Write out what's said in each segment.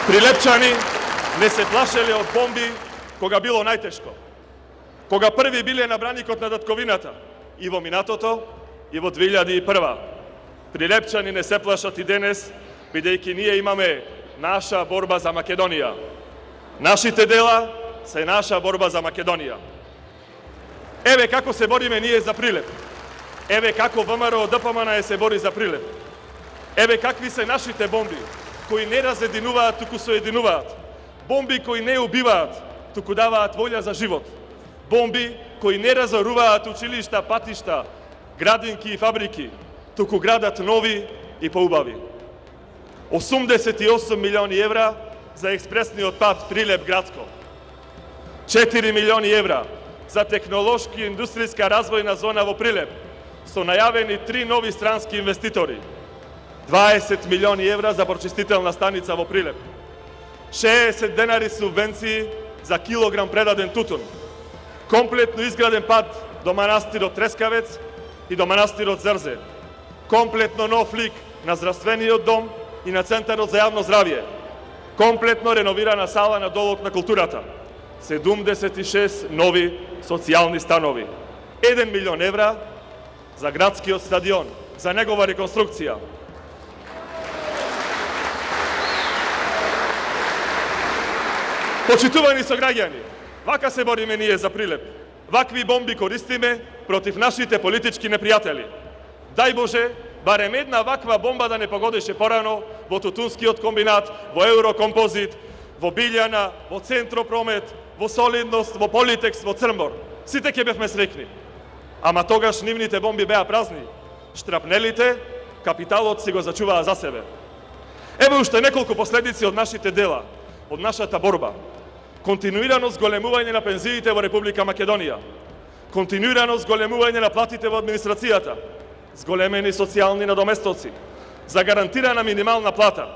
Прилепчани не се плашеле од бомби кога било најтешко. Кога први биле на браникот на татковината, и во минатото, и во 2001. Прилепчани не се плашат и денес, бидејќи ние имаме наша борба за Македонија. Нашите дела се наша борба за Македонија. Еве како се бориме ние за Прилеп. Еве како ВМРО ДПМН се бори за Прилеп. Еве какви се нашите бомби, кои не разединуваат, туку соединуваат. Бомби кои не убиваат, туку даваат волја за живот. Бомби кои не разоруваат училишта, патишта, градинки и фабрики, туку градат нови и поубави. 88 милиони евра за експресниот пат Прилеп-Градско. 4 милиони евра за технолошки и индустријска развојна зона во Прилеп, со најавени 3 нови странски инвеститори. 20 милиони евра за прочистителна станица во Прилеп. 60 денари субвенции за килограм предаден тутун. Комплетно изграден пат до манастирот Трескавец и до манастирот Зрзе. Комплетно нов лик на здравствениот дом и на Центарот за јавно здравје. Комплетно реновирана сала на Долот на културата. 76 нови социјални станови. 1 милион евра за градскиот стадион, за негова реконструкција. Почитувани сограѓани, вака се бориме ние за Прилеп. Вакви бомби користиме против нашите политички непријатели. Дај Боже, барем една ваква бомба да не погодеше порано во Тутунскиот комбинат, во Еврокомпозит, во Билјана, во Центропромет, во Солидност, во Политекс, во Црмбор. Сите ќе бевме среќни. Ама тогаш нивните бомби беа празни. Штрапнелите, капиталот си го зачуваа за себе. Еве уште неколку последици од нашите дела, од нашата борба. Континуирано зголемување на пензиите во Република Македонија. Континуирано зголемување на платите во администрацијата. Зголемени социјални надоместоци. За гарантирана минимална плата.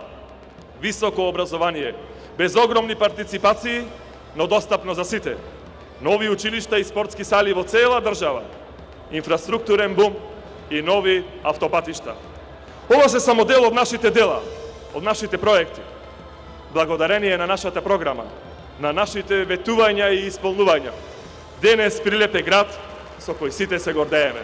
Високо образование. Без огромни партиципации, но достапно за сите. Нови училишта и спортски сали во цела држава. Инфраструктурен бум и нови автопатишта. Ова се само дел од нашите дела, од нашите проекти. Благодарение на нашата програма, на нашите ветувања и исполнувања. Денес Прилеп е град со кој сите се гордееме.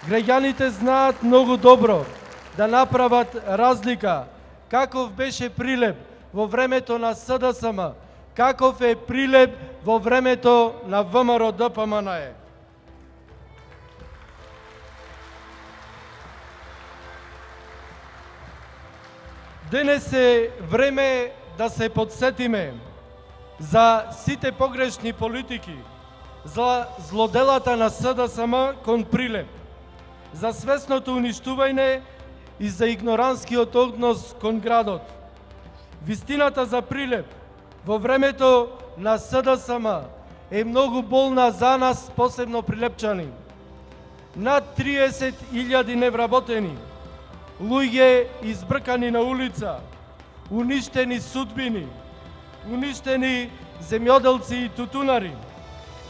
Граѓаните знаат многу добро да направат разлика каков беше Прилеп во времето на СДСМ, каков е Прилеп во времето на ВМРО ДПМН. Денес е време да се подсетиме за сите погрешни политики, за злоделата на СДСМ кон Прилеп, за свесното уништување и за игноранскиот однос кон градот. Вистината за Прилеп во времето на СДСМ е многу болна за нас, посебно прилепчани. Над 30.000 невработени, луѓе избркани на улица, уништени судбини, уништени земјоделци и тутунари,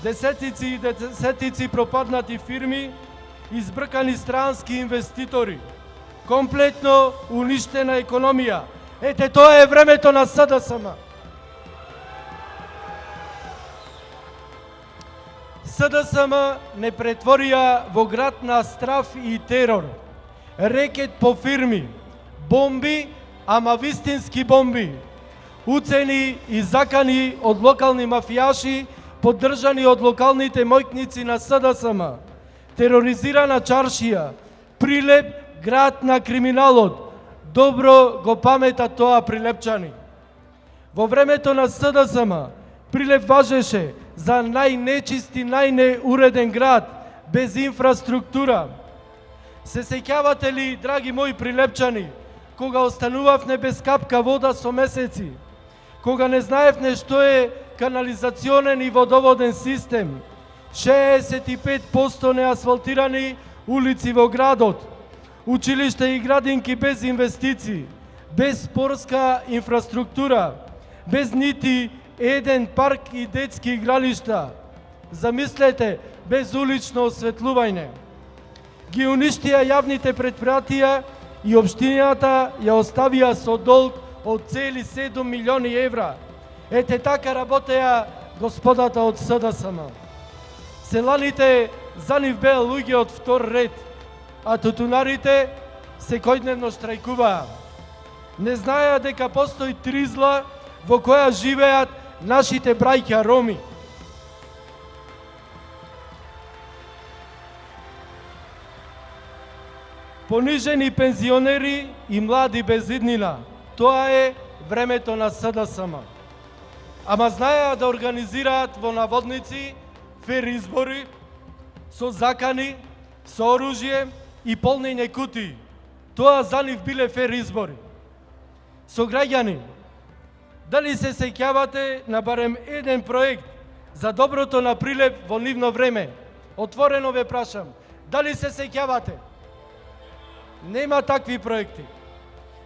десетици и десетици пропаднати фирми, избркани странски инвеститори, комплетно уништена економија. Ете, тоа е времето на СДСМ. СДСМ не претворија во град на страф и терор, рекет по фирми, бомби, ама вистински бомби, уцени и закани од локални мафијаши, поддржани од локалните мојкници на СДСМ. Тероризирана чаршија, Прилеп, град на криминалот. Добро го памета тоа прилепчани. Во времето на СДСМ, Прилеп важеше за најнечисти, најнеуреден град, без инфраструктура. Се сеќавате ли, драги мои прилепчани, кога останувавме без капка вода со месеци, кога не знаевме што е канализационен и водоводен систем, 65% неасфалтирани улици во градот, училишта и градинки без инвестиции, без спортска инфраструктура, без нити еден парк и детски игралишта. Замислете, без улично осветлување. Ги уништија јавните предпријатија и општината ја оставија со долг од цели 7 милиони евра. Ете така работеја господата од СДСМ. Селаните за нив беа луѓе од втор ред, а тутунарите секојдневно штрајкуваа. Не знаеа дека постои тризла во која живеат нашите браќа роми. Понижени пензионери и млади без иднина. Тоа е времето на СДСМ. Ама знаеа да организираат во наводници фер избори со закани, со оружје и полнење кутии. Тоа за нив биле фер избори. Сограѓани, дали се сеќавате на барем еден проект за доброто на Прилеп во нивно време? Отворено ве прашам, дали се сеќавате? Нема такви проекти.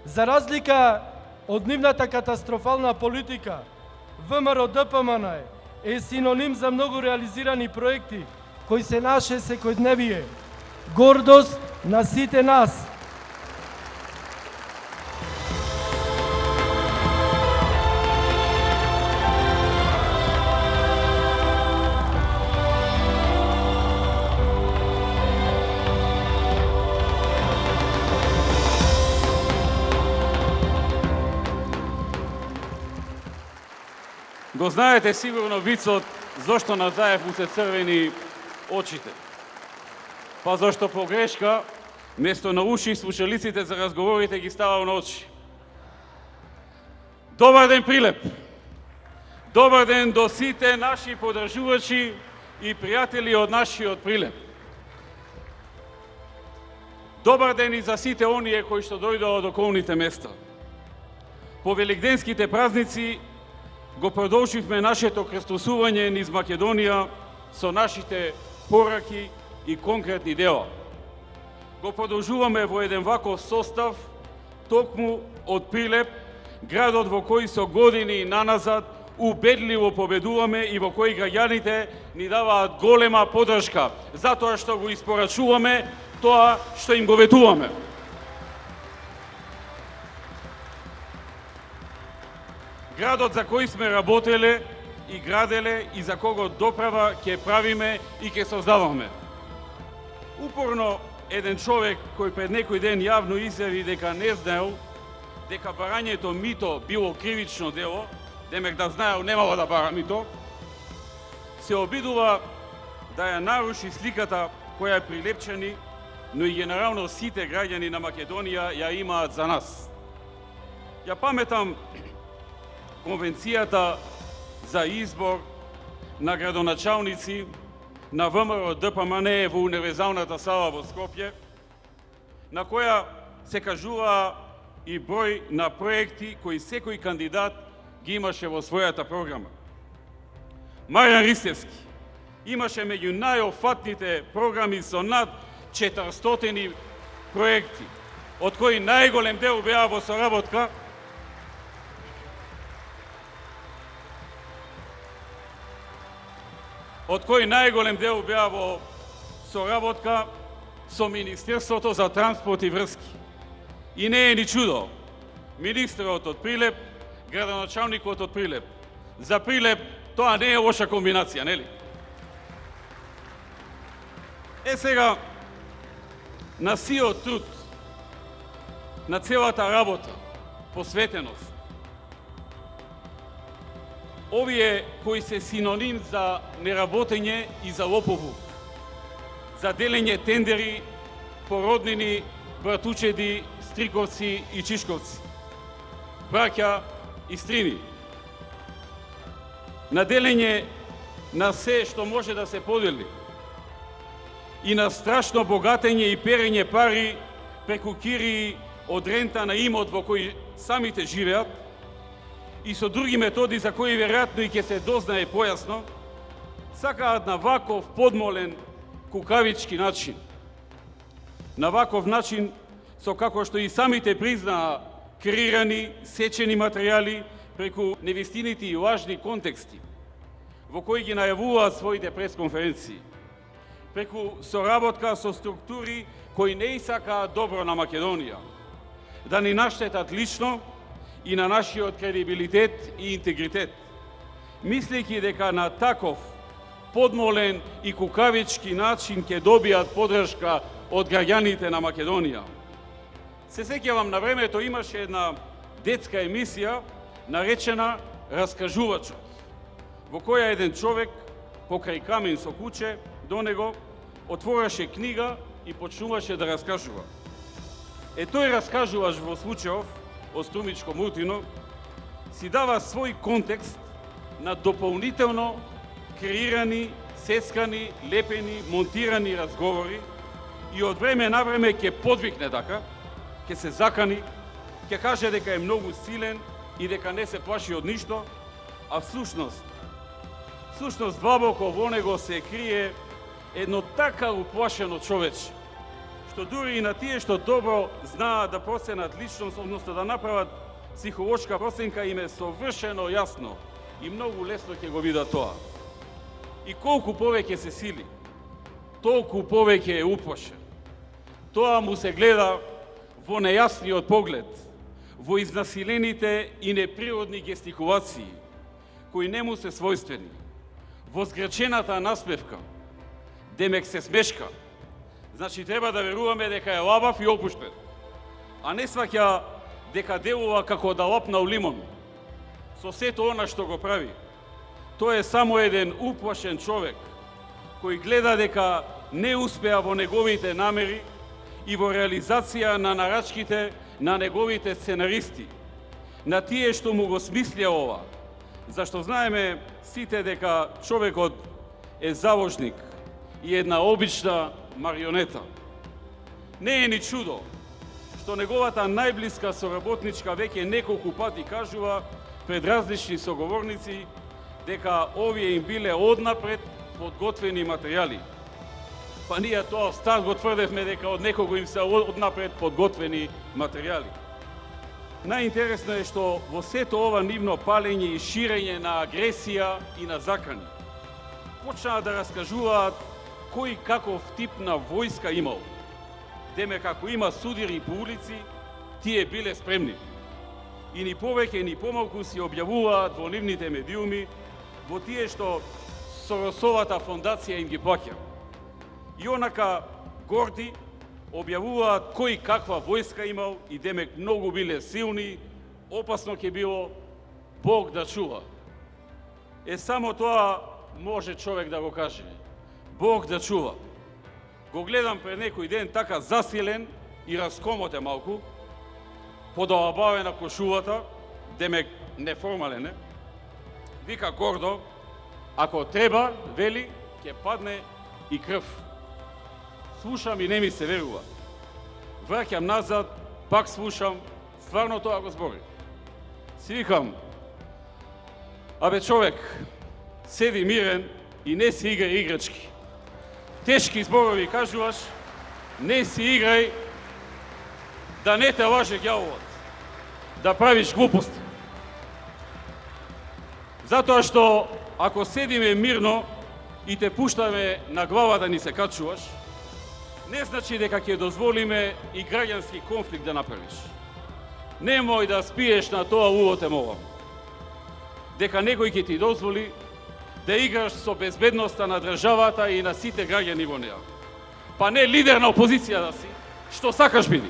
За разлика од нивната катастрофална политика, ВМРО ДПМН е синоним за многу реализирани проекти кои се наше секојдневие. Гордост на сите нас. Го знаете сигурно вицот зошто на Заев му се црвени очите. Па зашто по грешка, место на уши, слушалиците за разговорите ги ставал на очи. Добар ден, Прилеп! Добар ден до сите наши подржувачи и пријатели од нашиот Прилеп. Добар ден и за сите оние кои што дојдоа од околните места. По великденските празници го продолживме нашето крстосување низ Македонија со нашите пораки и конкретни дела. Го продолжуваме во еден ваков состав, токму од Прилеп, градот во кој со години наназад убедливо победуваме и во кој граѓаните ни даваат голема поддршка, затоа што го испорачуваме тоа што им го ветуваме. Градот за кој сме работеле и граделе и за кого доправа ќе правиме и ќе создаваме. Упорно еден човек кој пред некој ден јавно изјави дека не знаел дека барањето мито било кривично дело, демек да знаел немало да бара мито, се обидува да ја наруши сликата која прилепчани, но и генерално сите граѓани на Македонија ја имаат за нас. Ја паметам Конвенцијата за избор на градоначалници на ВМРО ДПМН во Универзалната сала во Скопје, на која се кажува и број на проекти кои секој кандидат ги имаше во својата програма. Маријан Ристевски имаше меѓу најофатните програми со над 400 проекти, од кои најголем дел беа во соработка со Министерството за транспорт и врски. И не е ни чудо, министерот од Прилеп, градоначалникот од Прилеп. За Прилеп тоа не е лоша комбинација, нели? Сега, на сиот труд, на целата работа, посветеност, овие кои се синоним за неработење и за лоповлук, за делење тендери по роднини, братучеди, стриковци и чишковци, браќа и стрини, на делење на се што може да се подели и на страшно богатење и перење пари преку кирии од рента на имот во кој самите живеат и со други методи за кои веројатно и ќе се дознае појасно, сакаат на ваков подмолен кукавички начин. На ваков начин, со како што и самите признаа, креирани, сечени материјали преку невистините и лажни контексти, во кои ги најавуваат своите пресконференции, преку соработка со структури кои не и сакаат добро на Македонија, да ни наштетат лично и на нашиот кредибилитет и интегритет, мислејќи дека на таков подмолен и кукавички начин ќе добијат поддршка од граѓаните на Македонија. Се сеќавам, на времето имаше една детска емисија наречена Раскажувачот, во која еден човек покрај камен со куче до него отвораше книга и почнуваше да раскажува. Тој раскажуваш во случајов од Струмичко Муртино си дава свој контекст на дополнително креирани, сескани, лепени, монтирани разговори и од време на време ќе подвикне така, ќе се закани, ќе каже дека е многу силен и дека не се плаши од ништо, а всушност длабоко во него се крие едно така уплашено човече, што дури и на тие што добро знаат да проценат личност, односно да направат психолошка проценка, им е совршено јасно и многу лесно ќе го видат тоа. И колку повеќе се сили, толку повеќе е уплашен. Тоа му се гледа во нејасниот поглед, во изнасилените и неприродни гестикулации, кои не му се својствени, во згрчената насмевка, демек се смешка. Значи, треба да веруваме дека е лабав и опуштен, а не сваќа дека делува како да лапнал лимон. Со сето она што го прави, тој е само еден уплашен човек, кој гледа дека не успеа во неговите намери и во реализација на нарачките на неговите сценаристи, на тие што му го смислија ова, зашто знаеме сите дека човекот е заложник и една обична марионета. Не е ни чудо што неговата најблиска соработничка веќе неколку пати кажува пред различни соговорници дека овие им биле однапред подготвени материјали. Па ние тоа старт го тврдевме дека од некого им се однапред подготвени материјали. Најинтересно е што во сето ова нивно палење и ширење на агресија и на закани, почнаа да раскажуваат кој каков тип на војска имал. Демек, ако има судири по улици, тие биле спремни. И ни повеќе, ни помалку си објавуваат во нивните медиуми, во тие што Соросовата фондација им ги плаќа. И онака горди објавуваат кој каква војска имал и демек многу биле силни, опасно ќе било, Бог да чува. Само тоа може човек да го каже. Бог да чува. Го гледам пред некој ден така засилен и раскомоте малку, подолабавен на кошулата, демек неформален е, вика гордо, ако треба, вели, ќе падне и крв. Слушам и не ми се верува. Враќам назад, пак слушам, стварно тоа го збори. Си викам, абе човек, седи мирен и не си играј играчки. Тешки зборови кажуваш, не си играј да не те лаже ѓаволот, да правиш глупости. Затоа што ако седиме мирно и те пуштаме на глава да ни се качуваш, не значи дека ќе дозволиме и граѓански конфликт да направиш. Немој да спиеш на тоа луво те молам. Дека некој ќе ти дозволи да играш со безбедноста на државата и на сите граѓани во неа. Па не лидер на опозиција да си, што сакаш биди.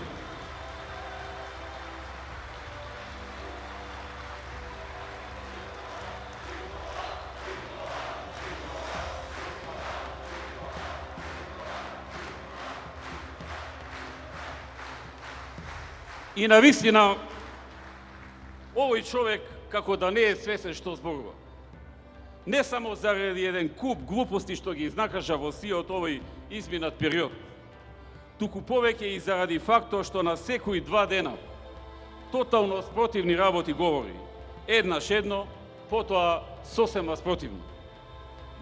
И навистина, овој човек како да не е свесен што зборува. Не само заради еден куп глупости што ги изнакажа во сиот овој изминат период, туку повеќе и заради фактот што на секои 2 дена тотално спротивни работи говори. Еднаш едно, потоа сосема спротивно.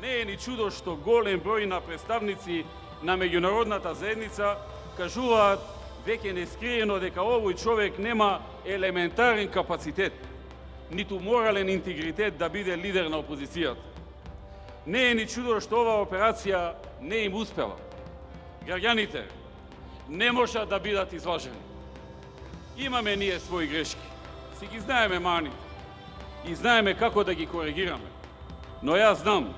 Не е ни чудо што голем број на представници на меѓународната заедница кажуваат веќе нескриено дека овој човек нема елементарен капацитет, ниту морален интегритет да биде лидер на опозицијата. Не е ни чудо што оваа операција не им успела. Граѓаните не можат да бидат изважени. Имаме ние своји грешки, си ги знаеме маните и знаеме како да ги коригираме. Но јас знам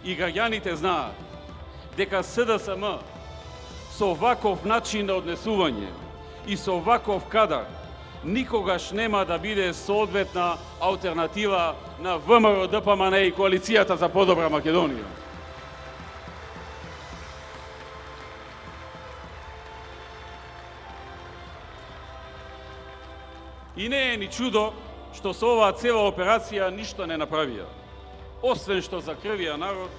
и граѓаните знаат дека СДСМ со ваков начин на однесување и со ваков кадар никогаш нема да биде соодветна алтернатива на ВМРО, ДПМН и Коалицијата за подобра Македонија. И не е ни чудо што со оваа цела операција ништо не направија, освен што закрвија народ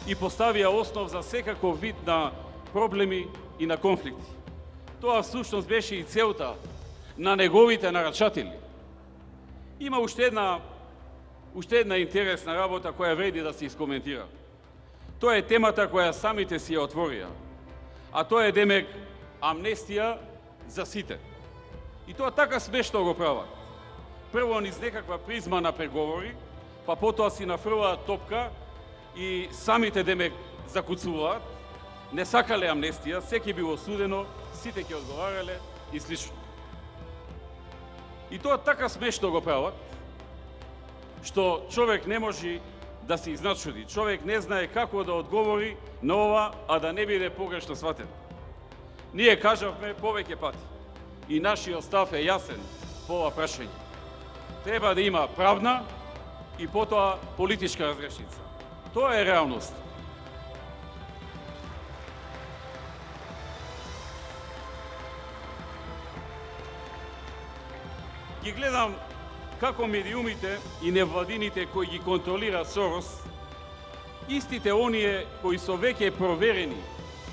и поставија основ за секаков вид на проблеми и на конфликти. Тоа всушност беше и целта на неговите нарачатели. Има уште една интересна работа која вреди да се искоментира. Тоа е темата која самите си ја отворија, а тоа е демек амнестија за сите. И тоа така смешно го прават. Прво низ некаква призма на преговори, па потоа си нафрлаат топка и самите демек закуцуваат, не сакале амнестија, секи било осудено, сите ќе одговарале и слично. И тоа така смешно го прават, што човек не може да се изначуди. Човек не знае како да одговори на ова, а да не биде погрешно сватен. Ние кажавме повеќе пати и нашиот став е јасен по ова прашање. Треба да има правна и потоа политичка разрешница. Тоа е реалност. Ги гледам како медиумите и невладините кои ги контролира Сорос, истите оние кои со веќе проверени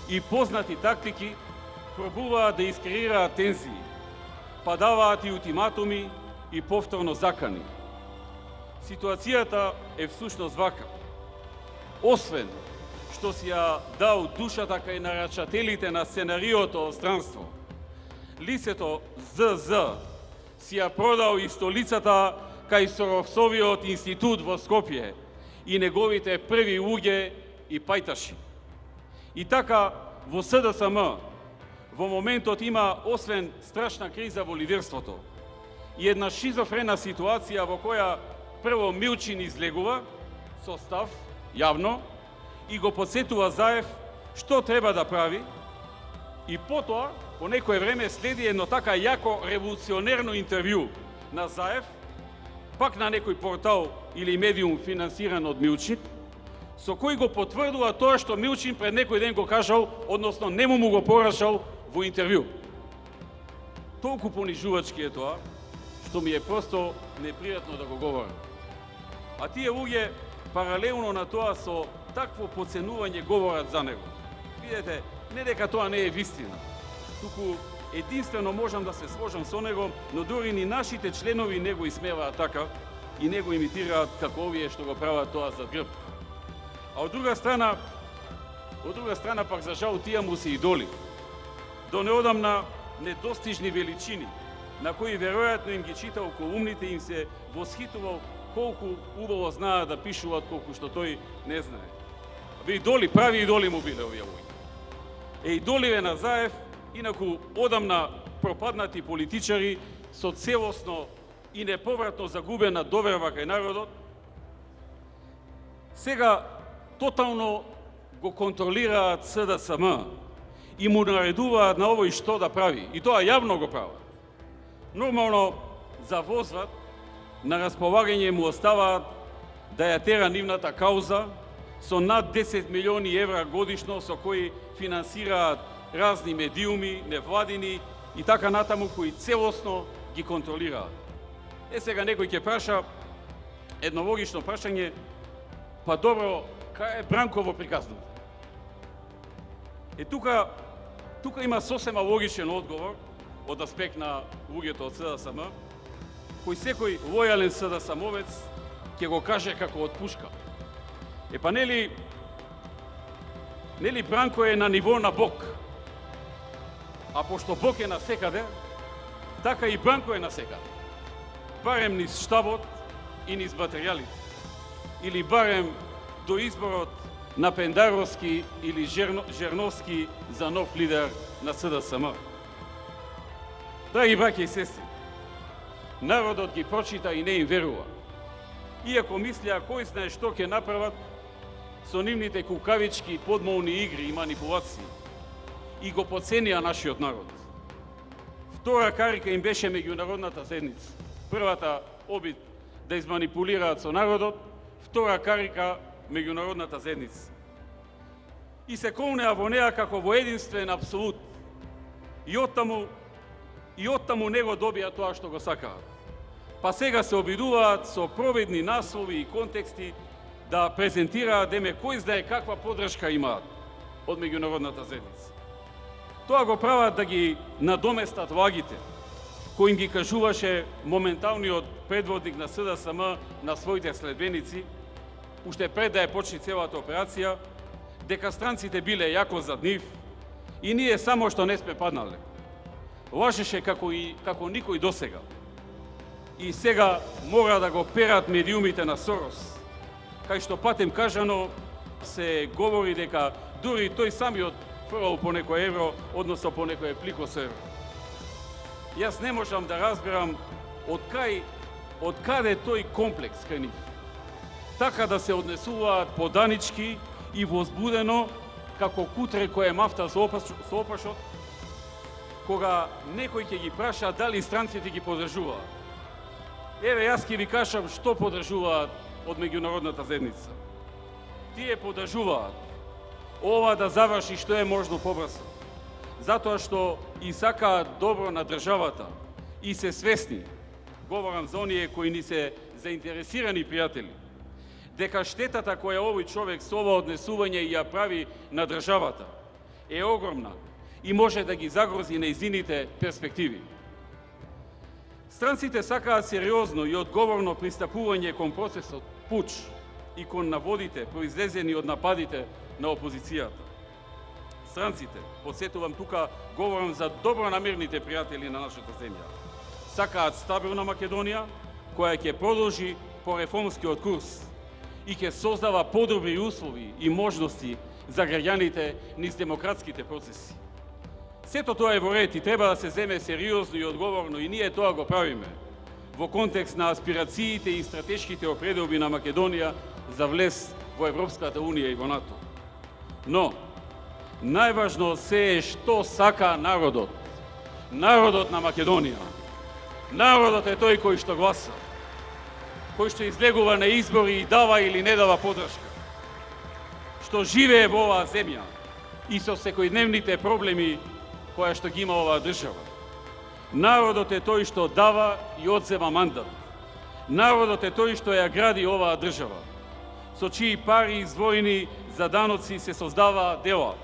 и познати тактики пробуваат да искреираат тензии, па даваат и ултиматуми и повторно закани. Ситуацијата е всушност вака. Освен што си ја дал душата кај нарачателите на сценариото од странство, лицето ЗЗ си ја продал и столицата кај Соросовиот институт во Скопје и неговите први луѓе и пајташи. И така, во СДСМ, во моментот има, освен страшна криза во лидерството, и една шизофрена ситуација во која прво Милчин излегува со став, јавно, и го подсетува Заев што треба да прави, и потоа, по некое време следи едно така јако револуционерно интервју на Заев, пак на некој портал или медиум финансиран од Милчин, со кој го потврдува тоа што Милчин пред некој ден го кажал, односно нему му го порачал во интервју. Толку понижувачки е тоа, што ми е просто непријатно да го говорам. А тие луѓе паралелно на тоа со такво поценување говорат за него. Видете, не дека тоа не е вистина, туку единствено можам да се сложам со него, но дури ни нашите членови не го исмеваат така и не го имитираат како овие што го прават тоа за грб. А од друга страна пак за жал тие му се идоли. До неодамна недостижни величини, на кои веројатно им ги читал колумните, им се восхитувал колку убаво знаат да пишуваат, колку што тој не знае. Идоли, прави идоли му биле овие луѓе. Идоливе на Заев, инаку одамна пропаднати политичари со целосно и неповратно загубена доверба кај народот, сега тотално го контролираат СДСМ и му наредуваат на овој што да прави. И тоа јавно го прават. Нормално, за возврат, на располагање му оставаат да ја тера нивната кауза со над 10 милиони евра годишно, со кои финансираат разни медиуми, невладини и така натаму, кои целосно ги контролираат. Сега некој ќе праша едно логично прашање, па добро, кај е Бранково приказното? Тука Тука има сосема логичен одговор од аспект на луѓето од СДСМ, кој секој лојален СДСМовец ќе го каже како од пушка. Па нели Бранко е на ниво на Бог, а пошто Бог е насекаде, така и Бранко е насекаде. Барем низ штабот и низ материјалите, или барем до изборот на Пендаровски или Жерновски за нов лидер на СДСМ. Драги браќа и сестри, народот ги прочита и не им верува. Иако мислеа кој знае што ќе направат со нивните кукавички, подмолни игри и манипулации, и го поценија нашиот народ. Втора карика им беше меѓународната заедница. Првата обид да изманипулираат со народот, втора карика меѓународната заедница. И се колнеа во неа како во единствен апсолут. И оттаму не го добија тоа што го сакаат. Па сега се обидуваат со проведни наслови и контексти да презентираат деме кој знае каква поддршка имаат од меѓународната заедница. Тоа го прават да ги надоместат лагите, кој им ги кажуваше моменталниот предводник на СДСМ на своите следбеници, уште пред да ја почне целата операција, дека странците биле јако зад нив и ние само што не сме паднале. Лажеше како никој досега. И сега мора да го перат медиумите на Сорос, кај што патем кажано се говори дека дури тој самиот фрлал по некој евро, односно по некој плико со евро. Јас не можам да разберам од каде тој комплекс кај нив. Така да се однесуваат поданички и возбудено, како кутре кој е мафта со опашот, кога некој ќе ги праша дали странците ги подржуваат. Еве, јас ќе ви кажам што подржуваат од меѓународната заедница. Тие подржуваат ова да заврши што е можно побрзо. Затоа што и сакаат добро на државата и се свесни, говорам за оние кои ни се заинтересирани пријатели, дека штетата која овој човек со ова однесување ја прави на државата е огромна и може да ги загрози нејзините перспективи. Странците сакаат сериозно и одговорно пристапување кон процесот пуч и кон наводите произлезени од нападите на опозицијата. Странците, подсетувам тука, говорам за добронамерните пријатели на нашата земја, сакаат стабилна Македонија, која ќе продолжи по реформскиот курс и ќе создава подобри услови и можности за граѓаните низ демократските процеси. Сето тоа е во ред и треба да се земе сериозно и одговорно и ние тоа го правиме во контекст на аспирациите и стратешките определби на Македонија за влез во Европската Унија и во НАТО. Но, најважно се е што сака народот. Народот на Македонија. Народот е тој кој што гласа, кој што излегува на избори и дава или не дава поддршка, што живее во оваа земја и со секојдневните проблеми која што ги има оваа држава. Народот е тој што дава и одзема мандат. Народот е тој што ја гради оваа држава, со чии пари издвоени за даноци се создаваат дела,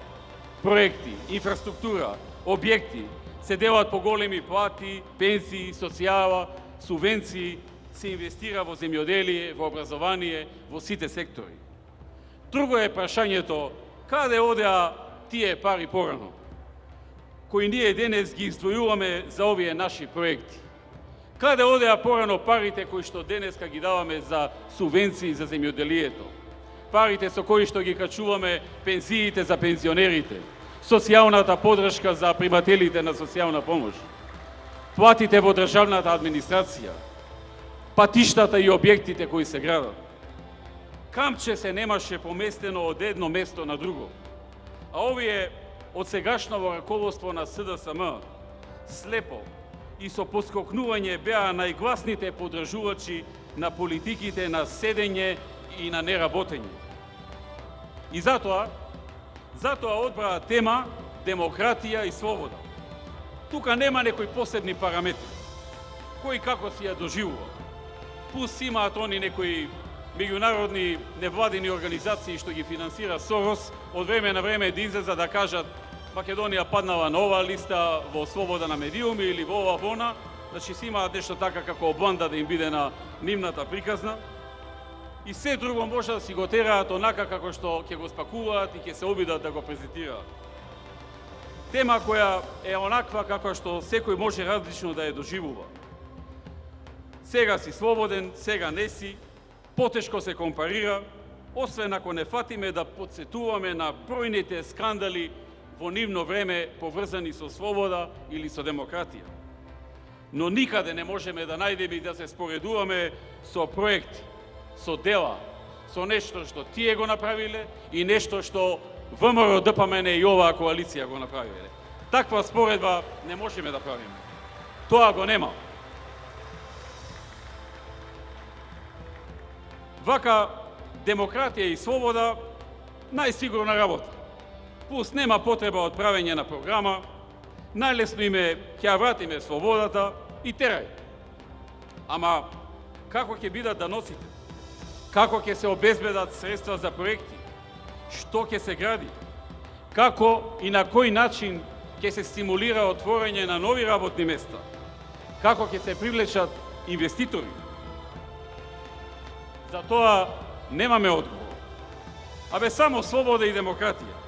проекти, инфраструктура, објекти, се делат по големи плати, пензии, социјала, субвенции, се инвестира во земјоделие, во образование, во сите сектори. Друго е прашањето каде одеа тие пари порано, кои ние денес ги издвојуваме за овие наши проекти. Каде одеа порано парите кои што денеска ги даваме за субвенции за земјоделието? Парите со кои што ги качуваме пензиите за пензионерите, социјалната поддршка за примателите на социјална помош, платите во државната администрација, патиштата и објектите кои се градат. Камче се немаше поместено од едно место на друго. А овие од сегашново раководство на СДСМ слепо и со поскокнување беа најгласните поддржувачи на политиките на седење и на неработење. И затоа одбраа тема демократија и слобода. Тука нема некои посебни параметри. Кој како си ја доживува. Плюс имаат они некои меѓународни невладини организации што ги финансира Сорос, од време на време да излезат да кажат Македонија паднала на оваа листа во слобода на медиуми или во ова вона, значи си имаат нешто така како обланда да им биде на нивната приказна. И се друго може да си го тераат онака како што ќе го спакуваат и ќе се обидат да го презентираат. Тема која е онаква како што секој може различно да ја доживува. Сега си слободен, сега не си, потешко се компарира, освен ако не фатиме да подсетуваме на бројните скандали во нивно време поврзани со слобода или со демократија. Но никаде не можеме да најдеме и да се споредуваме со проекти, со дела, со нешто што тие го направиле и нешто што ВМРО, ДПМН и оваа коалиција го направиле. Таква споредба не можеме да правиме. Тоа го нема. Вака демократија и слобода најсигурна работа. Плюс нема потреба од правење на програма, најлесно име ќе ја вратиме слободата и терај. Ама како ќе бидат даноците? Како ќе се обезбедат средства за проекти? Што ќе се гради? Како и на кој начин ќе се стимулира отворање на нови работни места? Како ќе се привлечат инвеститори? За тоа немаме одговор. Абе само слобода и демократија.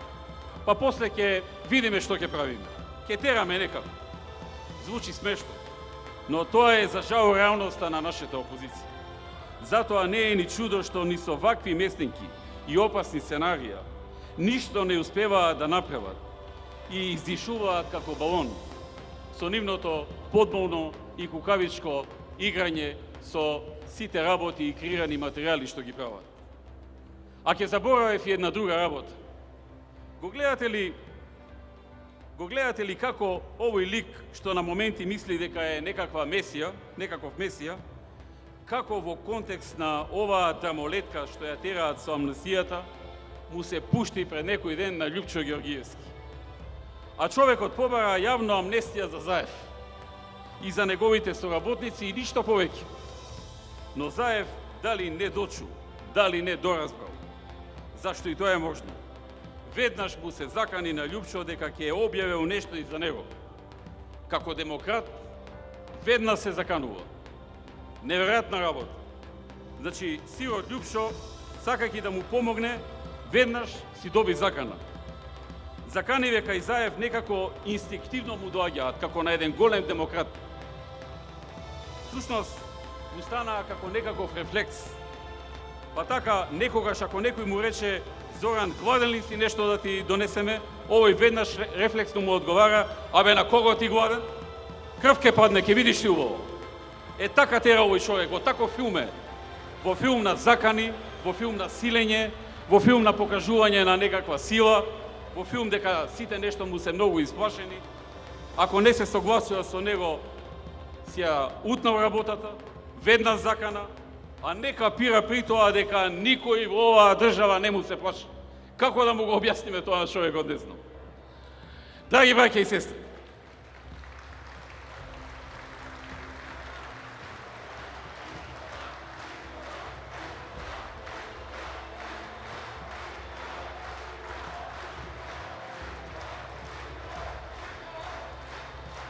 Па после ќе видиме што ќе правиме. Ќе тераме некако. Звучи смешно, но тоа е за жал реалноста на нашата опозиција. Затоа не е ни чудо што ни со вакви местинки и опасни сценарија ништо не успеваат да направат и издишуваат како балон со нивното подмолно и кукавичко играње со сите работи и креирани материјали што ги прават. А ќе заборавев и една друга работа. Го гледате ли како овој лик што на моменти мисли дека е некаков месија, како во контекст на оваа драмолетка што ја тераат со амнестијата, му се пушти пред некој ден на Љупчо Ѓоргиевски. А човекот побара јавно амнестија за Заев и за неговите соработници и ништо повеќе. Но Заев дали не дочу, дали не доразбрал, зашто и тоа е можно. Веднаш му се закани на Љупчо дека ќе објавил нешто и за него. Како демократ, веднаш се заканува. Неверојатна работа. Значи, сирот Љупчо, сакајќи да му помогне, веднаш си доби закана. Заканиве кај Заев некако инстинктивно му доаѓаат, како на еден голем демократ. Всушност, му станаа како некаков рефлекс. Па така, некогаш ако некој му рече Зоран, гладен ли си нешто да ти донесеме, овој веднаш рефлексно му одговара, абе на кого ти гладен? Крв ке падне, ке видиш ли убаво. Е така тера овој човек, во таков филм е. Во филм на закани, во филм на силење, во филм на покажување на некаква сила, во филм дека сите нешто му се многу исплашени. Ако не се согласува со него, си ја утнал работата, веднаш закана, а не капира при тоа дека никој во оваа држава не му се плаши. Како да му го објасниме тоа на човекот, не знам. Драги браќа и сестри,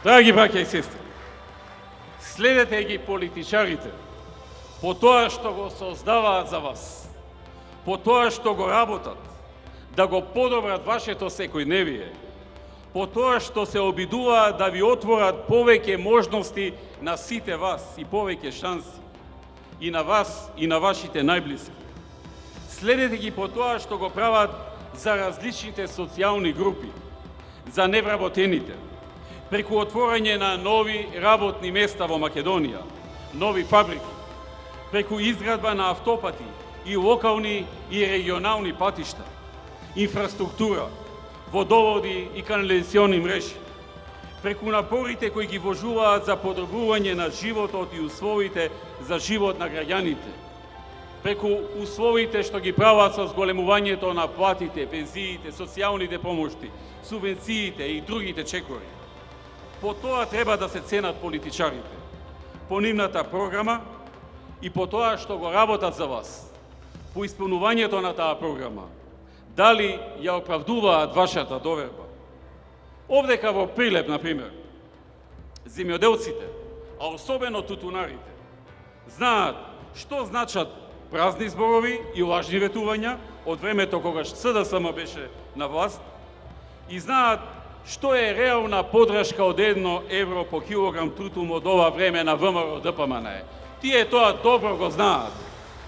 драги браќа и сестри, следете ги политичарите по тоа што го создаваат за вас, по тоа што го работат, да го подобрат вашето секојдневие, по тоа што се обидуваат да ви отворат повеќе можности на сите вас и повеќе шанси, и на вас и на вашите најблиски. Следете ги по тоа што го прават за различните социјални групи, за невработените, преку отворање на нови работни места во Македонија, нови фабрики, преку изградба на автопати и локални и регионални патишта, инфраструктура, водоводи и канализационни мрежи, преку напорите кои ги вложуваат за подобрување на животот и условите за живот на граѓаните, преку условите што ги прават со зголемувањето на платите, пензиите, социјалните помошти, субвенциите и другите чекори. По тоа треба да се ценат политичарите, по нивната програма и по тоа што го работат за вас, по исполнувањето на таа програма, дали ја оправдуваат вашата доверба. Овдека во Прилеп, например, земјоделците, а особено тутунарите, знаат што значат празни зборови и лажни ветувања од времето когаш СДСМ беше на власт и знаат што е реална подршка од 1 евро по килограм тутун од ова време на ВМРО ДПМН. Тие тоа добро го знаат.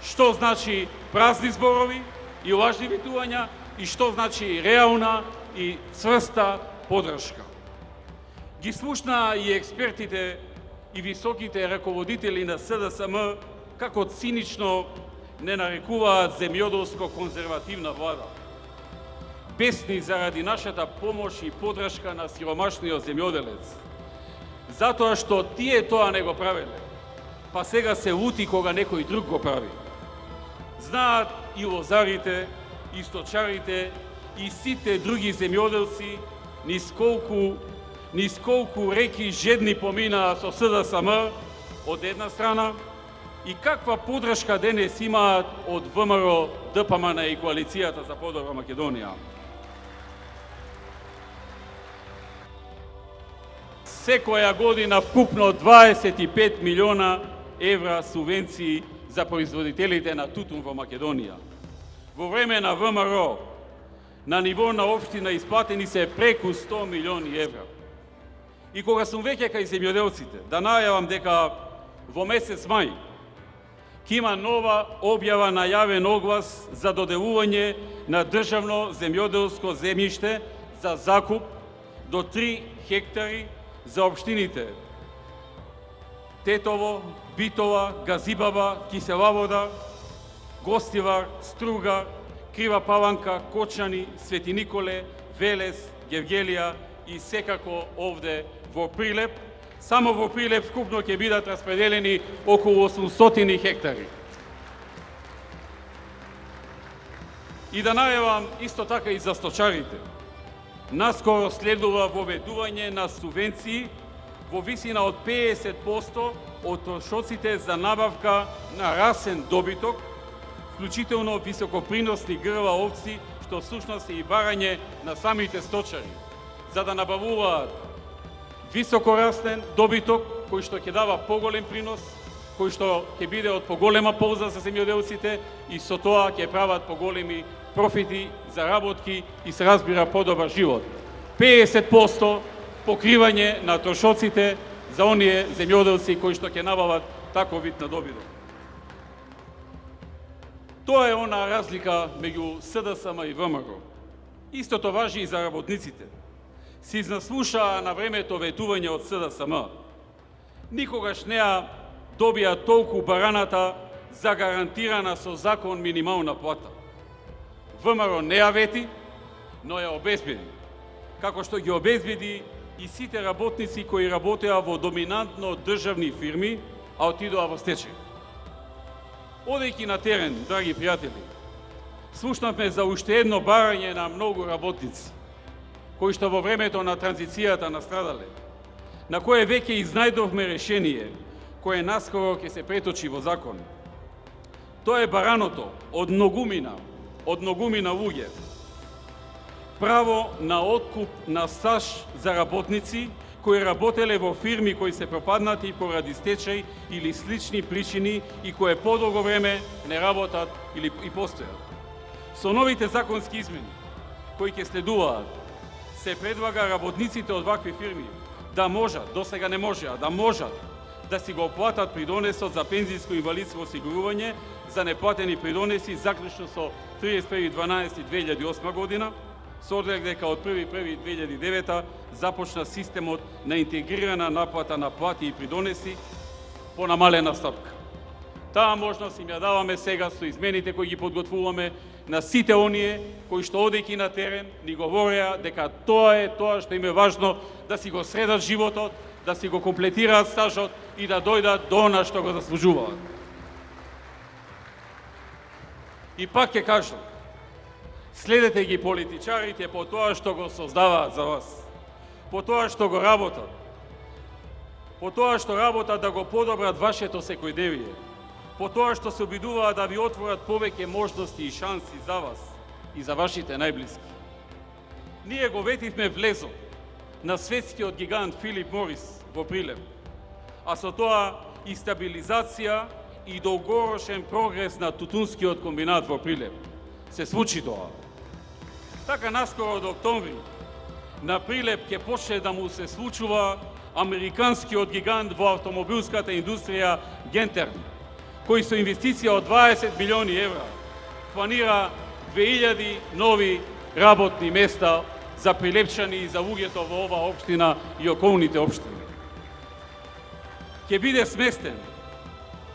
Што значи празни зборови и лажни ветувања и што значи реална и цврста подршка. Ги слушна и експертите и високите раководители на СДСМ како цинично не нарекуваат земјоделско конзервативна влада. Бесни заради нашата помош и подршка на сиромашниот земјоделец. Затоа што тие тоа не го правеле, па сега се лути кога некој друг го прави. Знаат и лозарите, и сточарите, и сите други земјоделци низ колку реки жедни поминаа со СДСМ од една страна и каква подршка денес имаат од ВМРО, ДПМН и Коалицијата за подобра Македонија. Секоја година вкупно 25 милиона евра субвенции за производителите на тутун во Македонија. Во време на ВМРО на ниво на општина исплатени се преку 100 милиони евра. И кога сум веќе кај земјоделците, да најавам дека во месец мај ќе има нова објава на јавен оглас за доделување на државно земјоделско земјиште за закуп до 3 хектари за општините Тетово, Битола, Газибаба, Кисела Вода, Гостивар, Струга, Крива Паланка, Кочани, Свети Николе, Велес, Гевгелија и секако овде во Прилеп. Само во Прилеп вкупно ќе бидат распределени околу 800 хектари. И да најавам исто така и за сточарите. Наскоро следува воведување на субвенции во висина од 50% од трошоците за набавка на расен добиток, вклучително високоприносни грла овци, што всушност е и барање на самите сточари, за да набавуваат високорастен добиток, кој што ќе дава поголем принос, кој што ќе биде од поголема полза за земјоделците и со тоа ќе прават поголеми профити, заработки и се разбира подобар живот. 50% покривање на трошоците за оние земјоделци кои што ќе набават таков вид на добиток. Тоа е она разлика меѓу СДСМ и ВМРО. Истото важи и за работниците. Се изнаслушаа на времето ветување од СДСМ. Никогаш не ја добија толку бараната за гарантирана со закон минимална плата. ВМРО не ја вети, но ја обезбеди. Како што ги обезбеди и сите работници кои работеа во доминантно државни фирми, а отидоа во стечај. Одејќи на терен, драги пријатели, слушнавме за уште едно барање на многу работници, кои што во времето на транзицијата настрадале, на кое веќе изнајдовме решение, кое наскоро ќе се преточи во закон. Тоа е бараното од многумина луѓе. Право на откуп на стаж за работници кои работеле во фирми кои се пропаднати поради стечај или слични причини и кои подолго време не работат или и постојат. Со новите законски измени кои ќе следуваат, се предлага работниците од вакви фирми да можат, досега не можеа, да можат да си го оплатат придонесот за пензиско и инвалидско осигурување за неплатени придонеси заклучно со 31.12.2008 година, со одлик дека од 1.1.2009 започна системот на интегрирана наплата на плати и придонеси по намалена стапка. Таа можност им ја даваме сега со измените кои ги подготвуваме на сите оние кои што одејќи на терен ни говореа дека тоа е тоа што им е важно да си го средат животот, да си го комплетираат стажот и да дојдат до она што го заслужуваат. И пак ќе кажам, следете ги политичарите по тоа што го создаваат за вас, по тоа што го работат, по тоа што работат да го подобрат вашето секојдневие, по тоа што се обидуваат да ви отворат повеќе можности и шанси за вас и за вашите најблиски. Ние го ветивме влезот, на светскиот гигант Филип Морис во Прилеп, а со тоа и стабилизација и долгорочен прогрес на тутунскиот комбинат во Прилеп. Се случи тоа. Така наскоро од октомври на Прилеп ќе почне да му се случува американскиот гигант во автомобилската индустрија Гентерн, кој со инвестиција од 20 милиони евра планира 2000 нови работни места за прилепчани и за луѓето во оваа општина и околните општини. Ќе биде сместен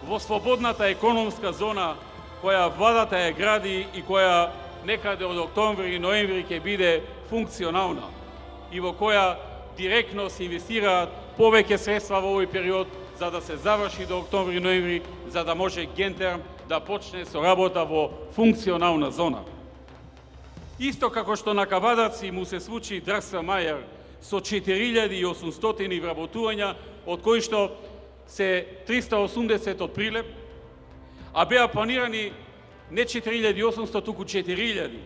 во слободната економска зона која владата ја гради и која некаде од октомври и ноември ќе биде функционална и во која директно се инвестираат повеќе средства во овој период за да се заврши до октомври и ноември, за да може Гентерм да почне со работа во функционална зона. Исто како што на Кавадарци му се случи Дракса Мајер со 4800 вработувања, од кои што се 380 од Прилеп, а беа планирани не 4800, туку 4000,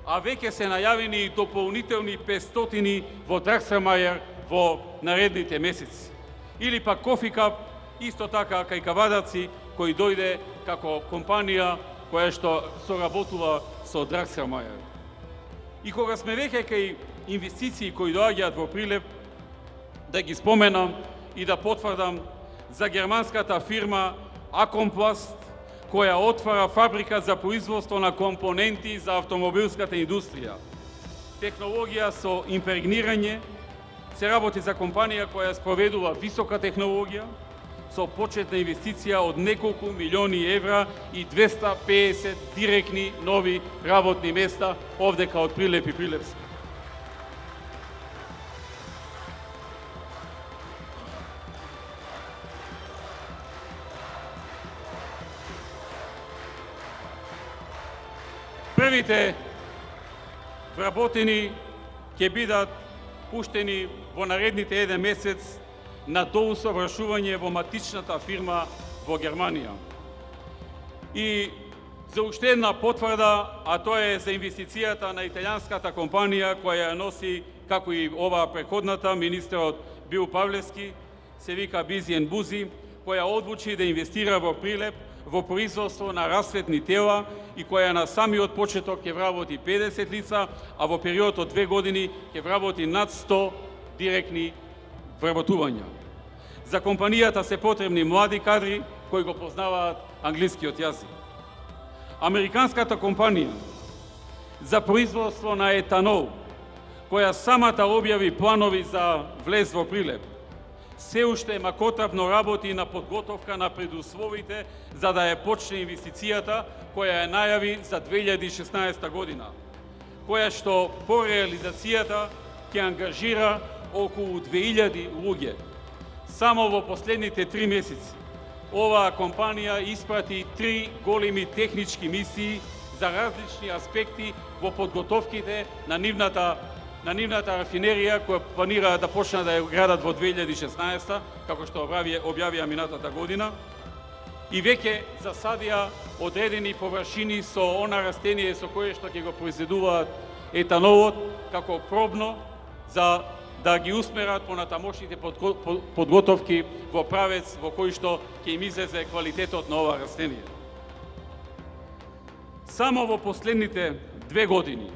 а веќе се најавени и дополнителни 500 во Дракса Мајер во наредните месеци. Или пак Кофи Кап, исто така кај Кавадарци, кој дојде како компанија која што соработува со Дракса Мајер. И кога сме веќе кај инвестиции кои доаѓаат во Прилеп, да ги споменам и да потврдам за германската фирма Акомпласт, која отвара фабрика за производство на компоненти за автомобилската индустрија. Технологија со импрегнирање, се работи за компанија која спроведува висока технологија, со почетна инвестиција од неколку милиони евра и 250 директни нови работни места овдека од Прилеп и Прилепска. Првите вработени ќе бидат пуштени во наредните еден месец на доусовршување во матичната фирма во Германија. И за уште една потврда, а тоа е за инвестицијата на италијанската компанија која ја носи, како и оваа преходната, министерот Бил Павлевски, се вика Бизи & Бузи, која одлучи да инвестира во Прилеп во производство на расветни тела и која на самиот почеток ќе вработи 50 лица, а во период од 2 години ќе вработи над 100 директни вработувања. За компанијата се потребни млади кадри кои го познаваат англискиот јазик. Американската компанија за производство на етанол, која самата објави планови за влез во Прилеп, се уште макотрапно работи на подготовка на предусловите за да ја почне инвестицијата која ја најави за 2016 година, која што по реализацијата ќе ангажира околу 2000 луѓе. Само во последните 3 месеци оваа компанија испрати 3 големи технички мисии за различни аспекти во подготовките на нивната рафинерија која планира да почне да ја градат во 2016, како што објавија минатата година, и веќе засадија одредени површини со она растение со кое што ќе го произведуваат етанолот како пробно за да ги усмерат понатамошните подготовки во правец во кој што ќе им излезе квалитетот на ова растение. Само во последните 2 години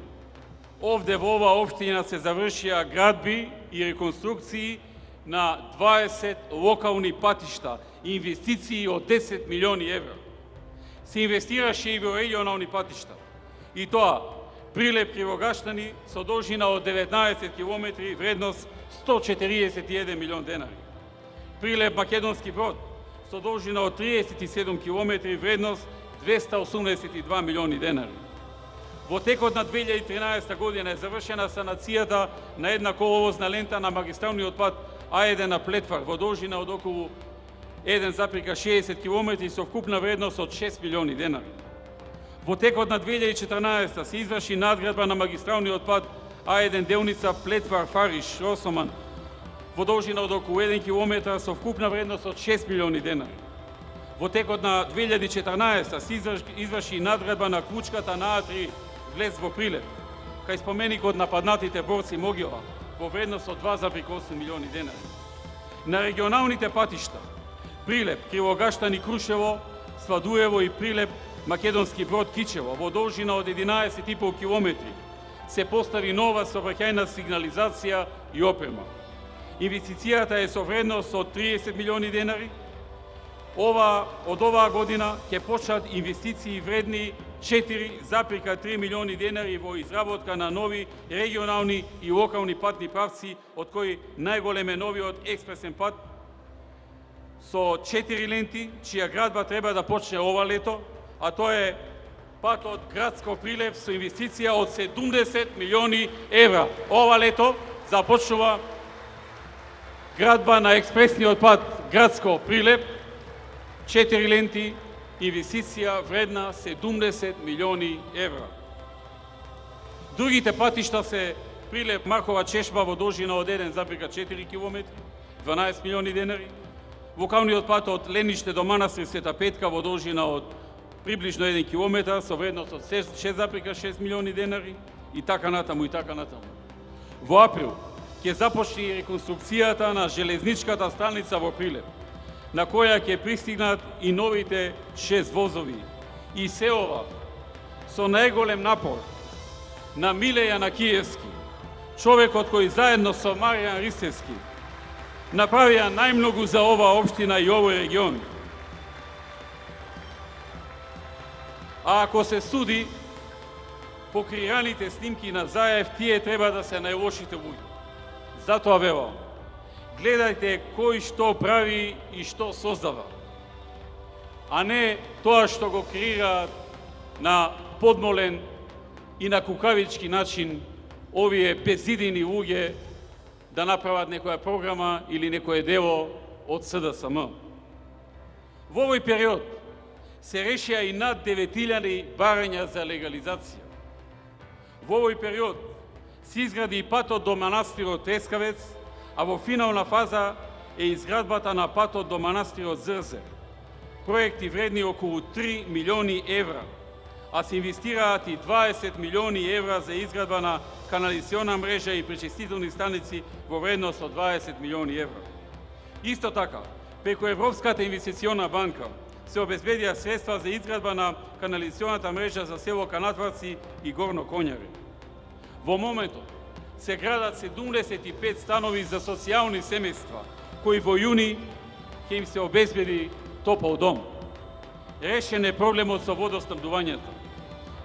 овде во оваа општина се завршија градби и реконструкции на 20 локални патишта и инвестиции од 10 милиони евра. Се инвестираше и во регионални патишта. И тоа Прилеп Кривогаштани со должина од 19 км, вредност 141 милион денари. Прилеп Македонски Брод со должина од 37 км, вредност 282 милиони денари. Во текот на 2013 година е завршена санацијата на една коловозна лента на магистралниот пат А1 на Плетвар во должина од околу 1,60 км со вкупна вредност од 6 милиони денари. Во текот на 2014 се изврши надградба на магистралниот пат А1 делница Плетвар-Фариш Росоман во должина од околу 1 км со вкупна вредност од 6 милиони денари. Во текот на 2014 се изврши надградба на клучката на А3 влез во Прилеп, кај споменикот на паднатите борци Могила, во вредност од 2,8 милиони денари. На регионалните патишта Прилеп, Кривогаштан и Крушево, Свадуево и Прилеп, Македонски Брод Кичево, во должина од 11,5 километри, се постави нова сообраќајна сигнализација и опрема. Инвестицијата е со вредност од 30 милиони денари. Од оваа година ќе почнат инвестиции вредни 4,3 милиони денари во изработка на нови регионални и локални патни правци, од кои најголем е новиот експресен пат со 4 ленти, чија градба треба да почне ова лето, а тоа е патот Градско Прилеп со инвестиција од 70 милиони евра. Ова лето започнува градба на експресниот пат Градско Прилеп, 4 ленти, инвестиција вредна 70 милиони евра. Другите патишта се Прилеп Маркова Чешма во должина од 1,4 км, 12 милиони денари, локалниот пат од Лениште до Манастир Света Петка во должина од приближно 1 км со вредност од 6,6 милиони денари и така натаму и така натаму. Во април ќе започне и реконструкцијата на железничката станица во Прилеп, на која ќе пристигнат и новите 6 возови. И се ова со најголем напор на Миле Јанакиевски, човекот кој заедно со Маријан Ристевски направија најмногу за оваа општина и овој регион. А ако се суди по креираните снимки на Заев, тие треба да се најлошите луѓе. Затоа велам, гледајте кој што прави и што создава, а не тоа што го креира на подмолен и на кукавички начин овие безидени луѓе да направат некоја програма или некое дело од СДСМ. Во овој период се решија и над 9.000 барања за легализација. Во овој период се изгради и патот до манастирот Трескавец, а во финална фаза е изградбата на патот до манастирот Зрзе. Проекти вредни околу 3 милиони евра, а се инвестираат и 20 милиони евра за изградба на канализациона мрежа и пречистителни станици во вредност од 20 милиони евра. Исто така, преку Европската инвестициона банка се обезбедија средства за изградба на канализационата мрежа за село Канатварци и Горно Конјари. Во моментот се градат 75 станови за социјални семејства, кои во јуни ќе им се обезбеди топол дом. Решен е проблемот со водоснабдувањето.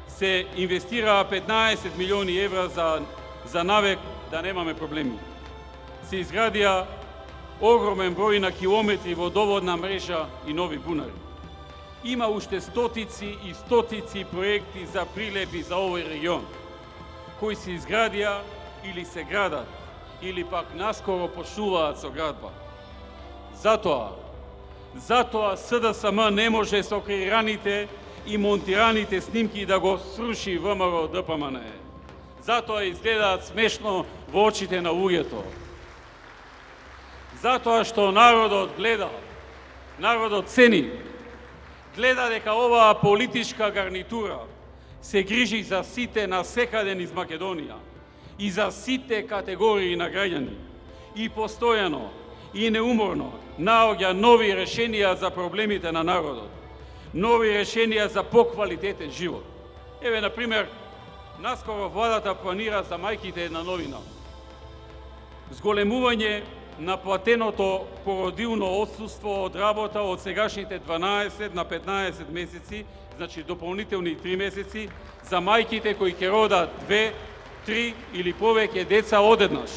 Се инвестираа 15 милиони евра за навек да немаме проблеми. Се изградија огромен број на километри водоводна мрежа и нови бунари. Има уште стотици и стотици проекти за Прилеп и за овој регион, кои се изградија или се градат, или пак наскоро почнуваат со градба. Затоа СДСМ не може со креираните и монтираните снимки да го сруши ВМРО ДПМН. Затоа изгледаат смешно во очите на луѓето. Затоа што народот гледа, народот цени, гледа дека оваа политичка гарнитура се грижи за сите насекаде низ Македонија и за сите категории на граѓани и постојано и неуморно наоѓа нови решенија за проблемите на народот, нови решенија за поквалитетен живот. Еве, например, наскоро владата планира за мајките една новина. Зголемување на платеното породилно отсуство од работа од сегашните 12 на 15 месеци, значи дополнителни 3 месеци, за мајките кои ќе родат 2, 3 или повеќе деца одеднаш,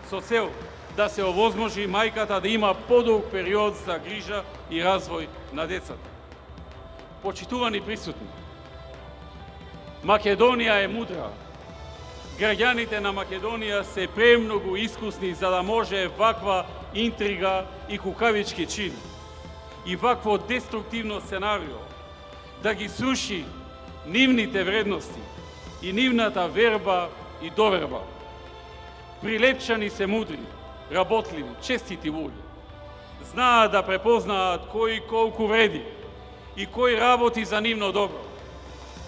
со цел да се овозможи мајката да има подолг период за грижа и развој на децата. Почитувани присутни, Македонија е мудра. Граѓаните на Македонија се премногу искусни за да може ваква интрига и кукавички чин и вакво деструктивно сценарио да ги сруши нивните вредности и нивната верба и доверба. Прилепчани се мудри, работливи, честити луѓе. Знаат да препознаат кој колку вреди и кој работи за нивно добро.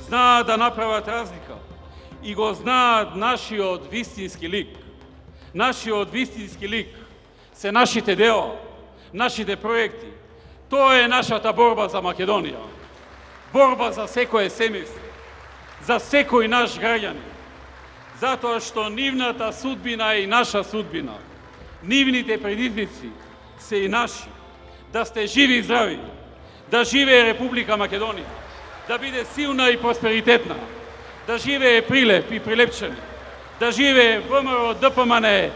Знаат да направат разлика и го знаат нашиот вистински лик. Нашиот вистински лик се нашите дела, нашите проекти. Тоа е нашата борба за Македонија. Борба за секое семејство, за секој наш граѓанин. Затоа што нивната судбина е и наша судбина. Нивните предизвици се и наши. Да сте живи и здрави, да живее Република Македонија, да биде силна и просперитетна, да живее Прилеп и Прилепчани, да живее ВМРО ДПМН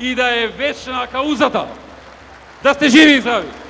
и да е вечна каузата. Да сте живи и здрави!